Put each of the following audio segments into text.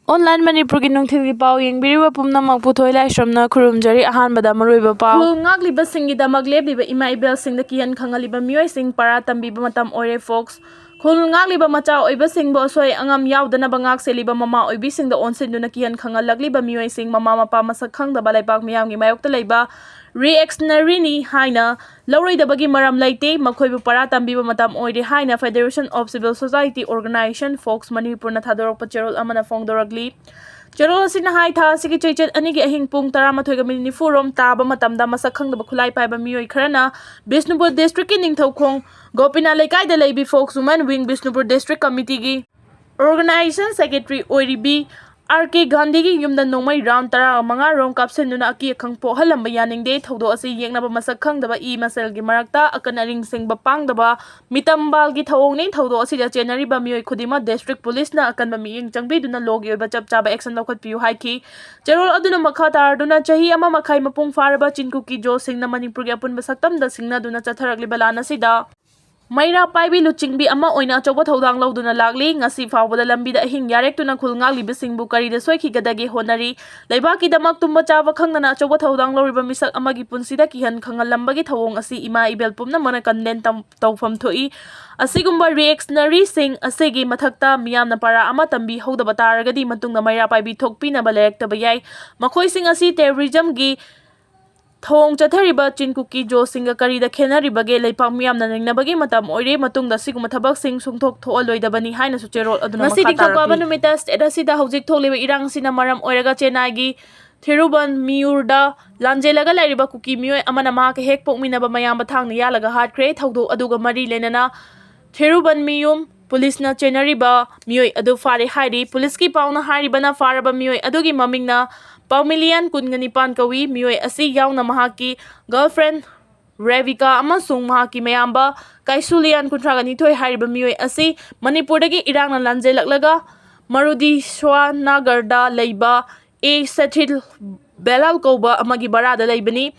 Online Manipuri nungthilgi pau yengbiriba pumnamak puthoi laisramna khurumjari ahanbada maruiba pau ngakliba singgidamak lebliba ima ibel singda kihan khangaliba mioi sing para tambiba matam oire folks khul ngakliba macha oiba singbo asoi angam yaudana bangak seliba mama oibi singda onsinduna kihan khangalakliba mioi sing mama mapa masak khangdaba laipak miyamgi mayokta leiba reactionary ni haina lauroidabagi maram laite makhoibu para tambiba matam oire haina Federation of Civil Society Organization Folks Manipur na thadorok cherol amana fongdoragli cherol asina hai tha sigi chechet anigi ahing pung 13:94 rom taba matamda masak khangdaba khulai paiba mioi kharana Bishnupur district ki ningthaukhong Gopina Laikai da leibi Folks Women Wing Bishnupur District Committee gi Organization Secretary Oiribi RK Gandhi gi yumda nongmai round 15 rom kapsenduna aki khangpo halamba yaningde thodo asi yengnaba masak khangdaba I masel gi marakta akanaring singba pangdaba mitambal gi thawongni thodo asi ja chenari ba mioi khudima district police na akanba miyeng changbiduna logi oiba chapchaba action lokhat piu haiki cherol aduna makha tarduna chahi ama makhai mapung faraba Kukigi jo singna Manipur gi apunba saktamda singna duna chatharakli balana sida Maira paibi luchingbi ama oina choba thodang lauduna lagli ngasi fawbada lambida ahing yarek tuna khulngakli bisingbu karida soikhigedagi honari leibaki damak tumba chawa khangnana choba thodang loriba misak amagi punsida kihan khangalambagi thawong asi ima ibel pumna mana kanden tawfam thoi asigumba reactionary sing asegi mathakta miyamna para ama tambi hodaba taragadi matungna maira paibi thokpina balektaba yai makhoi sing asi terrorism gi Thong chathariba Kukigi jo singa karida khenaribage leipak miyamna ningnabagi matam oire matungda siguma thabak sing sungthok thoaloidabani haina su cherol aduna makha taraki thokpa numita state asida hojik tholiba irang sina maram oiraga Chennai gi Thiruban Miyurda lanjelaga lairiba kuki mioi amana ma ka hek pokminaba mayamba thangna yalaga Hatkhre thawdo aduga mari lenana Thiruban Miyum Police na chenariba mioi adu fare hairi police ki pauna haribana faraba mioi adugi mamingna Paumilian Kunganipan kawi mioi asi yauna mahaki girlfriend Revika amasung mahaki mayamba Kaisulian kuntragani thoi hariba mioi asi Manipurdagi irangna lanjelaklaga Marudi Shwa Nagarda leiba A Sathil Belal Koba amagi barada leibani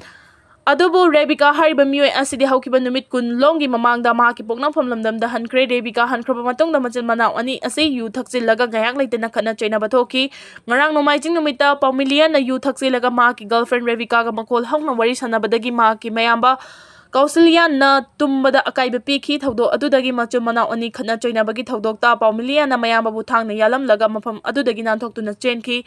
Adubu Revika hariba mioi asidi haukiba numit kun longi mamangda mahaki poknang famlamdamda Hatkhre Revika hankraba matungda machil manaw ani asi yu thakchilaga gayak leitena khana chaina bathoki ngarang nomaijing numita Paumilian na yu thakchilaga mahaki girlfriend Revika ga makol haungna wari sanabadagi mahaki mayamba Kausilian na tumbada akaiba piki thawdo adudagi machil manaw ani khana chaina bagi thawdokta Paumilian na mayamba bu thangna yalamlaga mafam adudagi nanthoktu chenki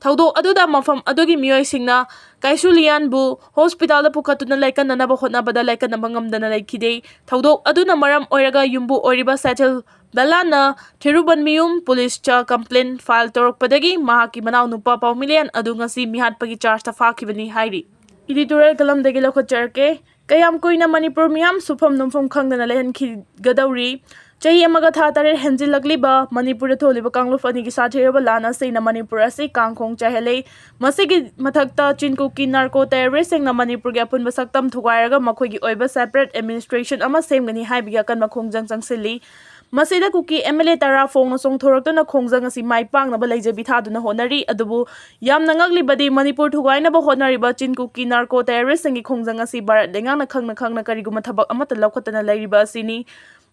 Thawdo aduda mafam adugi mioi singna Kaisulian bu hospital da pukatuna laikan na naba hotnabada laikan na bangamdana laikide thawdo aduna maram oiraga yumbu oiriba Sathil Belana Thiruban Miyum police cha complaint file torokpadagi mahaki manaw nupa Paumilian adu ngasi mihatpagi charge ta fakhibani hairi editorial kalam dagi lokharke kayam koina Manipur miyam sufam numfam khangdana lehan khigadauri Chahi amaga tha tare henjilakliba Manipur tholiba kangluf ani gi sathiraba lana seina Manipur asi kangkhong chahele masigi mathakta Kukigi narco terrorist singna Manipur gi apunba saktam thugairaga makhoi gi oiba separate administration ama semgani haibiga kan makhongjang changsili Masida Kuki MLA tara fongna songthoraktana khongjang asi maipangna ba leijabi thaduna honari adubu yamna ngaglibadi Manipur thugaina ba honari ba Kukigi narco terrorist singi khongjang asi barat lengana khangna kariguma thabak amata laukhatana leiriba asini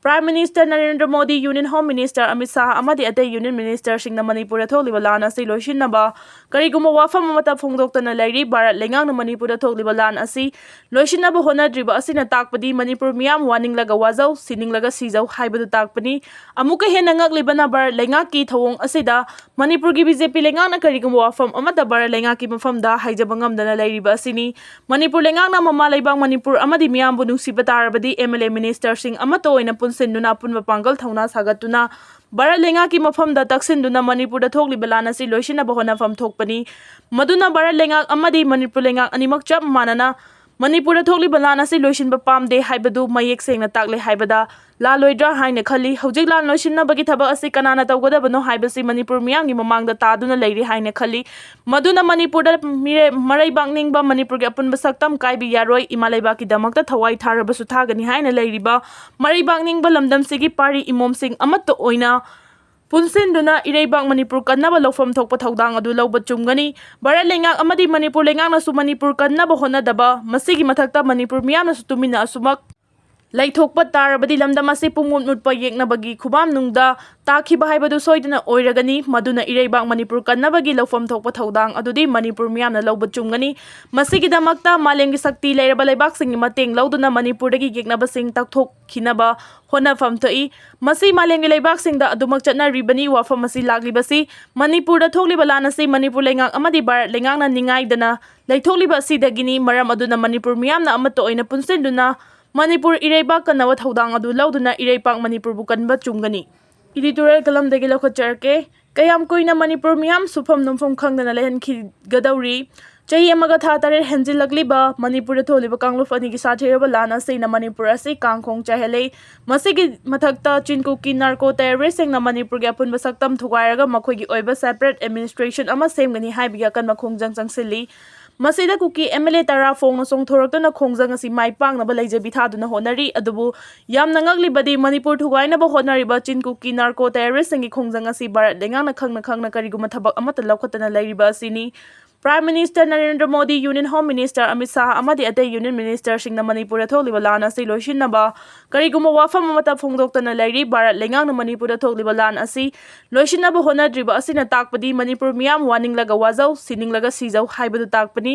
Prime Minister Narendra Modi, Union Home Minister Amit Shah amadi atay Union Minister singna Manipur tholiba lana si loisinaba kariguma wafam amata phongdoktana leiri barat lengang na Manipur tholiba lan asi loisinaba honadriba asina takpadi Manipur miyam waninglaga wazau sininglaga sizau haibadu takpani amuka hena ngaglibana barat lengaki thawong asida Manipur gi BJP lengang na kariguma wafam amata barat lengaki mafamda haijabangam dana leiriba asini Manipur lengang na mama laibang Manipur amadi miyam bu nungsiba tarabadi MLA Minister sing amato oina senduna punba panggal thauna sagatuna bara lenga ki mafamda taksinduna Manipur da thokli belana si loisina bahona fam thokpani maduna bara lenga amadi Manipur lenga animak chap manana Manipur da thokli belana si loisin ba pamde haibadu mayek sengna takle haibada la loidra haina khali hojik lan loisinna bagi thaba asi kanana tawgada bano haibasi Manipur miyang gi mamangda taduna leiri haina khali maduna Manipur da marai bangning ba Manipur gi apun basaktam kaibi yaroi imalai ba ki damakta thawai tharabasu thagani haina leiriba marai bangning ba lamdam sigi pari imom sing amatto oina Punsinduna ireibang Manipur kannaba lofam thokpa thaudang adu lawba chumgani bara lengak amadi Manipur lengak na su Manipur kannaba honadaba masigi mathakta Manipur miyamna su tumina asumak ꯂꯩꯊꯣꯛꯄ ꯇꯥꯔꯕꯗꯤ ꯂꯝꯗꯝ ꯑꯁꯤ ꯄꯨꯡꯃꯨꯠ ꯃꯨꯠꯄ ꯌꯦꯛꯅꯕꯒꯤ ꯈꯨꯕꯝꯅꯨꯡꯗ ꯇꯥꯈꯤꯕ ꯍꯥꯏꯕꯗꯨ ꯁꯣꯏꯗꯅ ꯑꯣꯏꯔꯒꯅꯤ ꯃꯗꯨꯅ ꯏꯔꯩꯕꯥꯛ ꯃꯅꯤꯄꯨꯔ ꯀꯟꯅꯕꯒꯤ ꯂꯧꯐꯝ ꯊꯣꯛꯄ ꯊꯧꯗꯥꯡ ꯑꯗꯨꯗꯤ ꯃꯅꯤꯄꯨꯔ ꯃꯤꯌꯥꯝꯅ ꯂꯧꯕ ꯆꯨꯝꯒꯅꯤ ꯃꯁꯤꯒꯤꯗꯃꯛꯇ ꯃꯥꯂꯦꯝꯒꯤ ꯁꯛꯇꯤ ꯂꯩꯔꯕ ꯂꯩꯕꯥꯛꯁꯤꯡꯒꯤ ꯃꯇꯦꯡ ꯂꯧꯗꯨꯅ ꯃꯅꯤꯄꯨꯔꯗꯒꯤ ꯌꯦꯛꯅꯕꯁꯤꯡ ꯇꯛꯊꯣꯛꯈꯤꯅꯕ ꯍꯣꯠꯅꯐꯝ ꯊꯣꯛꯏ ꯃꯁꯤ ꯃꯥꯂꯦꯝꯒꯤ ꯂꯩꯕꯥꯛꯁꯤꯡꯗ ꯑꯗꯨꯃꯛ ꯆꯠꯅꯔꯤꯕꯅꯤ ꯋꯥꯐꯝ ꯑꯁꯤ ꯂꯥꯛꯂꯤꯕꯁꯤ ꯃꯅꯤꯄꯨꯔꯗ ꯊꯣꯛꯂꯤꯕ ꯂꯥꯟ ꯑꯁꯤ ꯃꯅꯤꯄꯨꯔ ꯂꯩꯉꯥꯛ ꯑꯃꯗꯤ ꯚꯥꯔꯠ ꯂꯩꯉꯥꯛꯅ ꯅꯤꯡꯉꯥꯏꯗꯅ ꯂꯩꯊꯣꯛꯂꯤꯕ ꯑꯁꯤꯗꯒꯤꯅꯤ ꯃꯔꯝ ꯑꯗꯨꯅ ꯃꯅꯤꯄꯨꯔ ꯃꯤꯌꯥꯝꯅ ꯑꯃꯠꯇ ꯑꯣꯏꯅ ꯄꯨꯟꯁꯤꯟꯗꯨꯅ ꯃꯅꯤꯄꯨꯔ ꯏꯔꯩꯕꯥꯛ ꯀꯟꯅꯕ ꯊꯧꯗꯥꯡ ꯑꯗꯨ ꯂꯧꯗꯨꯅ ꯏꯔꯩꯄꯥꯛ ꯃꯅꯤꯄꯨꯔꯕꯨ ꯀꯟꯕ ꯆꯨꯝꯒꯅꯤ ꯏꯗꯤꯇꯣꯔꯤꯌꯦꯜ ꯀꯂꯝꯗꯒꯤ ꯂꯧꯈꯠꯆꯔꯛꯀꯦ ꯀꯌꯥꯝ ꯀꯨꯏꯅ ꯃꯅꯤꯄꯨꯔ ꯃꯤꯌꯥꯝ ꯁꯨꯐꯝ ꯅꯣꯝꯐꯝ ꯈꯪꯗꯅ ꯂꯩꯍꯟꯈꯤꯒꯗꯧꯔꯤ ꯆꯍꯤ ꯑꯃꯒ ꯊꯥ 8 ꯍꯦꯟꯖꯤꯜꯂꯛꯂꯤꯕ ꯃꯅꯤꯄꯨꯔꯗ ꯊꯣꯛꯂꯤꯕ ꯀꯥꯡꯂꯨꯞ ꯑꯅꯤꯒꯤ ꯁꯥꯊꯤꯔꯕ ꯂꯥꯟ ꯑꯁꯤꯅ ꯃꯅꯤꯄꯨꯔ ꯑꯁꯤ ꯀꯥꯡꯈꯣꯡ ꯆꯥꯏꯍꯜꯂꯦ ꯃꯁꯤꯒꯤ ꯃꯊꯛꯇ ꯆꯤꯟꯀꯨꯀꯤ ꯅꯥꯔꯀꯣ ꯇꯦꯔꯣꯔꯤꯁꯁꯤꯡꯅ ꯃꯅꯤꯄꯨꯔꯒꯤ ꯑꯄꯨꯟꯕ ꯁꯛꯇꯝ ꯊꯨꯒꯥꯏꯔꯒ ꯃꯈꯣꯏꯒꯤ ꯑꯣꯏꯕ ꯁꯦꯄꯔꯦꯠ ꯑꯦꯗꯃꯤꯅꯤꯁꯇ꯭ꯔꯦꯁꯟ ꯑꯃ ꯁꯦꯝꯒꯅꯤ ꯍꯥꯏꯕꯒꯤ ꯑꯀꯟꯕ ꯈꯣꯡꯖꯪ ꯆꯪꯁꯤꯜꯂꯤ ꯃꯁꯤꯗ ꯀꯨꯀꯤ MLA 10 ꯐꯣꯡꯅ ꯆꯣꯡꯊꯣꯔꯛꯇꯨꯅ ꯈꯣꯡꯖꯪ ꯑꯁꯤ ꯃꯥꯏ ꯄꯥꯛꯅꯕ ꯂꯩꯖꯕꯤ ꯊꯥꯗꯨꯅ ꯍꯣꯠꯅꯔꯤ ꯑꯗꯨꯕꯨ ꯌꯥꯝꯅ ꯉꯛꯂꯤꯕꯗꯤ ꯃꯅꯤꯄꯨꯔ ꯊꯨꯒꯥꯏꯅꯕ ꯍꯣꯠꯅꯔꯤꯕ ꯆꯤꯟꯀꯨꯀꯤ ꯅꯥꯔꯀꯣ ꯇꯦꯔꯣꯔꯤꯁꯁꯤꯡꯒꯤ ꯈꯣꯡꯖꯪ ꯑꯁꯤ ꯚꯥꯔꯠ ꯂꯩꯉꯥꯛꯅ ꯈꯪꯅ ꯀꯔꯤꯒꯨꯝꯕ ꯊꯕꯛ ꯑꯃꯠꯇ ꯂꯧꯈꯠꯇꯅ ꯂꯩꯔꯤꯕ ꯑꯁꯤꯅꯤ prime minister Narendra Modi union home minister Amit Shah ꯑꯃꯗꯤ ꯑꯇꯩ ꯌꯨꯅꯤꯌꯟ ꯃꯤꯅꯤꯁꯇꯔꯁꯤꯡꯅ ꯃꯅꯤꯄꯨꯔꯗ ꯊꯣꯛꯂꯤꯕ ꯂꯥꯟ ꯑꯁꯤ ꯂꯣꯏꯁꯤꯟꯅꯕ ꯀꯔꯤꯒꯨꯝꯕ ꯋꯥꯐꯝ ꯑꯃꯠꯇ ꯐꯣꯡꯗꯣꯛꯇꯅ ꯂꯩꯔꯤ ꯚꯥꯔꯠ ꯂꯩꯉꯥꯛꯅ ꯃꯅꯤꯄꯨꯔꯗ ꯊꯣꯛꯂꯤꯕ ꯂꯥꯟ ꯑꯁꯤ ꯂꯣꯏꯁꯤꯟꯅꯕ ꯍꯣꯠꯅꯗ꯭ꯔꯤꯕ ꯑꯁꯤꯅ ꯇꯥꯛꯄꯗꯤ ꯃꯅꯤꯄꯨꯔ ꯃꯤꯌꯥꯝ ꯋꯥꯅꯤꯡꯂꯒ ꯋꯥꯖꯧ ꯁꯤꯅꯤꯡꯂꯒ ꯁꯤꯖꯧ ꯍꯥꯏꯕꯗꯨ ꯇꯥꯛꯄꯅꯤ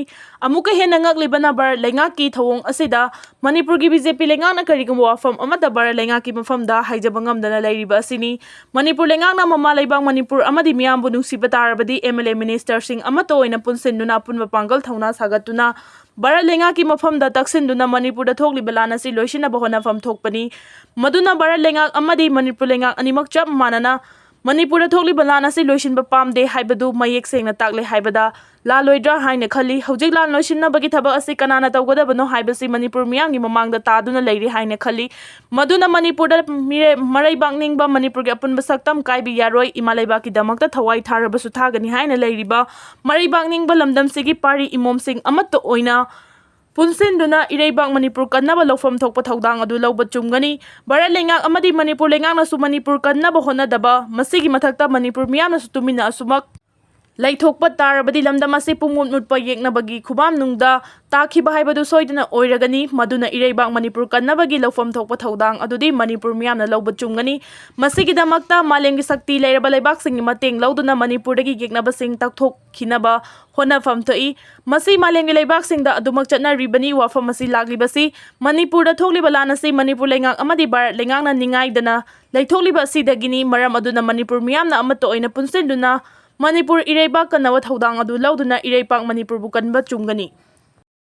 ꯑꯃꯨꯛꯀ ꯍꯦꯟꯅ ꯉꯛꯂꯤꯕꯅ ꯚꯥꯔꯠ ꯂꯩꯉꯥꯛꯀꯤ ꯊꯧꯑꯣꯡ ꯑꯁꯤꯗ ꯃꯅꯤꯄꯨꯔꯒꯤ BJP ꯂꯩꯉꯥꯛꯅ ꯀꯔꯤꯒꯨꯝꯕ ꯋꯥꯐꯝ ꯑꯃꯠꯇ ꯚꯥꯔꯠ ꯂꯩꯉꯥꯛꯀꯤ ꯃꯐꯝꯗ ꯍꯥꯏꯖꯕ ꯉꯝꯗꯅ ꯂꯩꯔꯤꯕ ꯑꯁꯤꯅꯤ ꯃꯅꯤꯄꯨꯔ ꯂꯩꯉꯥꯛꯅ ꯃꯃꯥ ꯂꯩꯕꯥꯛ ꯃꯅꯤꯄꯨꯔ ꯑꯃꯗꯤ ꯃꯤꯌꯥꯝꯕꯨ ꯅꯨꯡꯁꯤꯕ ꯇꯥꯔꯕꯗꯤ MLA ꯃꯤꯅꯤꯁꯇꯔꯁꯤꯡ ꯑꯃꯠꯇ ꯑꯣꯏꯅ ꯄꯨꯟꯁꯤꯟꯗꯨꯅ ꯑꯄꯨꯟꯕ ꯄꯥꯡꯒꯜ ꯊꯧꯅꯥ ꯁꯥꯒꯠꯇꯨꯅ ꯚꯥꯔꯠ ꯂꯩꯉꯥꯛꯀꯤ ꯃꯐꯝꯗ ꯇꯛꯁꯤꯟꯗꯨꯅ ꯃꯅꯤꯄꯨꯔꯗ ꯊꯣꯛꯂꯤꯕ ꯂꯥꯟ ꯑꯁꯤ ꯂꯣꯏꯁꯤꯟꯅꯕ ꯍꯣꯠꯅꯐꯝ ꯊꯣꯛꯄꯅꯤ ꯃꯗꯨꯅ ꯚꯥꯔꯠ ꯂꯩꯉꯥꯛ ꯑꯃꯗꯤ ꯃꯅꯤꯄꯨꯔ ꯂꯩꯉꯥꯛ ꯑꯅꯤꯃꯛ ꯆꯞ ꯃꯥꯟꯅꯅ ꯃꯅꯤꯄꯨꯔꯗ ꯊꯣꯛꯂꯤꯕ ꯂꯥꯟ ꯑꯁꯤ ꯂꯣꯏꯁꯤꯟꯕ ꯄꯥꯝꯗꯦ ꯍꯥꯏꯕꯗꯨ ꯃꯌꯦꯛ ꯁꯦꯡꯅ ꯇꯥꯛꯂꯦ ꯍꯥꯏꯕꯗ ꯂꯥꯜꯂꯣꯏꯗ꯭ꯔꯥ ꯍꯥꯏꯅ ꯈꯜꯂꯤ ꯍꯧꯖꯤꯛ ꯂꯥꯟ ꯂꯣꯏꯁꯤꯟꯅꯕꯒꯤ ꯊꯕꯛ ꯑꯁꯤ ꯀꯅꯥꯅ ꯇꯧꯒꯗꯕꯅꯣ ꯍꯥꯏꯕꯁꯤ ꯃꯅꯤꯄꯨꯔ ꯃꯤꯌꯥꯝꯒꯤ ꯃꯃꯥꯡꯗ ꯇꯥꯗꯨꯅ ꯂꯩꯔꯤ ꯍꯥꯏꯅ ꯈꯜꯂꯤ ꯃꯗꯨꯅ ꯃꯅꯤꯄꯨꯔꯗ ꯃꯔꯩꯕꯥꯛ ꯅꯤꯡꯕ ꯃꯅꯤꯄꯨꯔꯒꯤ ꯑꯄꯨꯟꯕ ꯁꯛꯇꯝ ꯀꯥꯏꯕ ꯌꯥꯔꯣꯏ ꯏꯃꯥ ꯂꯩꯕꯥꯛꯀꯤꯗꯃꯛꯇ ꯊꯋꯥꯏ ꯊꯥꯔꯕꯁꯨ ꯊꯥꯒꯅꯤ ꯍꯥꯏꯅ ꯂꯩꯔꯤꯕ ꯃꯔꯩꯕꯥꯛ ꯅꯤꯡꯕ ꯂꯝꯗꯝꯁꯤꯒꯤ ꯄꯥꯔꯤ ꯏꯃꯣꯝꯁꯤꯡ ꯑꯃꯠꯇ ꯑꯣꯏꯅ ꯄꯨꯟꯁꯤꯟꯗꯨꯅ ꯏꯔꯩꯕꯥꯛ ꯃꯅꯤꯄꯨꯔ ꯀꯟꯅꯕ ꯂꯧꯐꯝ ꯊꯣꯛꯄ ꯊꯧꯗꯥꯡ ꯑꯗꯨ ꯂꯧꯕ ꯆꯨꯝꯒꯅꯤ ꯚꯥꯔꯠ ꯂꯩꯉꯥꯛ ꯑꯃꯗꯤ ꯃꯅꯤꯄꯨꯔ ꯂꯩꯉꯥꯛꯅꯁꯨ ꯃꯅꯤꯄꯨꯔ ꯀꯟꯅꯕ ꯍꯣꯠꯅꯗꯕ ꯃꯁꯤꯒꯤ ꯃꯊꯛꯇ ꯃꯅꯤꯄꯨꯔ ꯃꯤꯌꯥꯝꯅꯁꯨ ꯇꯨꯃꯤꯟꯅ ꯑꯁꯨꯃꯛ ꯂꯩꯊꯣꯛꯄ ꯇꯥꯔꯕꯗꯤ ꯂꯝꯗꯝ ꯑꯁꯤ ꯄꯨꯡꯃꯨꯠ ꯃꯨꯠꯄ ꯌꯦꯛꯅꯕꯒꯤ ꯈꯨꯕꯝꯅꯨꯡꯗ ꯇꯥꯈꯤꯕ ꯍꯥꯏꯕꯗꯨ ꯁꯣꯏꯗꯅ ꯑꯣꯏꯔꯒꯅꯤ ꯃꯗꯨꯅ ꯏꯔꯩꯕꯥꯛ ꯃꯅꯤꯄꯨꯔ ꯀꯟꯅꯕꯒꯤ ꯂꯧꯐꯝ ꯊꯣꯛꯄ ꯊꯧꯗꯥꯡ ꯑꯗꯨꯗꯤ ꯃꯅꯤꯄꯨꯔ ꯃꯤꯌꯥꯝꯅ ꯂꯧꯕ ꯆꯨꯝꯒꯅꯤ ꯃꯁꯤꯒꯤꯗꯃꯛꯇ ꯃꯥꯂꯦꯝꯒꯤ ꯁꯛꯇꯤ ꯂꯩꯔꯕ ꯂꯩꯕꯥꯛꯁꯤꯡꯒꯤ ꯃꯇꯦꯡ ꯂꯧꯗꯨꯅ ꯃꯅꯤꯄꯨꯔꯗꯒꯤ ꯌꯦꯛꯅꯕꯁꯤꯡ ꯇꯛꯊꯣꯛꯈꯤꯅꯕ ꯍꯣꯠꯅꯐꯝ ꯊꯣꯛꯏ ꯃꯁꯤ ꯃꯥꯂꯦꯝꯒꯤ ꯂꯩꯕꯥꯛꯁꯤꯡꯗ ꯑꯗꯨꯃꯛ ꯆꯠꯅꯔꯤꯕꯅꯤ ꯋꯥꯐꯝ ꯑꯁꯤ ꯂꯥꯛꯂꯤꯕꯁꯤ ꯃꯅꯤꯄꯨꯔꯗ ꯊꯣꯛꯂꯤꯕ ꯂꯥꯟ ꯑꯁꯤ ꯃꯅꯤꯄꯨꯔ ꯂꯩꯉꯥꯛ ꯑꯃꯗꯤ ꯚꯥꯔꯠ ꯂꯩꯉꯥꯛꯅ ꯅꯤꯡꯉꯥꯏꯗꯅ ꯂꯩꯊꯣꯛꯂꯤꯕ ꯑꯁꯤꯗꯒꯤꯅꯤ ꯃꯔꯝ ꯑꯗꯨꯅ ꯃꯅꯤꯄꯨꯔ ꯃꯤꯌꯥꯝꯅ ꯑꯃꯠꯇ ꯑꯣꯏꯅ ꯄꯨꯟꯁꯤꯟꯗꯨꯅ ꯃꯅꯤꯄꯨꯔ ꯏꯔꯩꯕꯥꯛ ꯀꯟꯅꯕ ꯊꯧꯗꯥꯡ ꯑꯗꯨ ꯂꯧꯗꯨꯅ ꯏꯔꯩꯄꯥꯛ ꯃꯅꯤꯄꯨꯔꯕꯨ ꯀꯟꯕ ꯆꯨꯝꯒꯅꯤ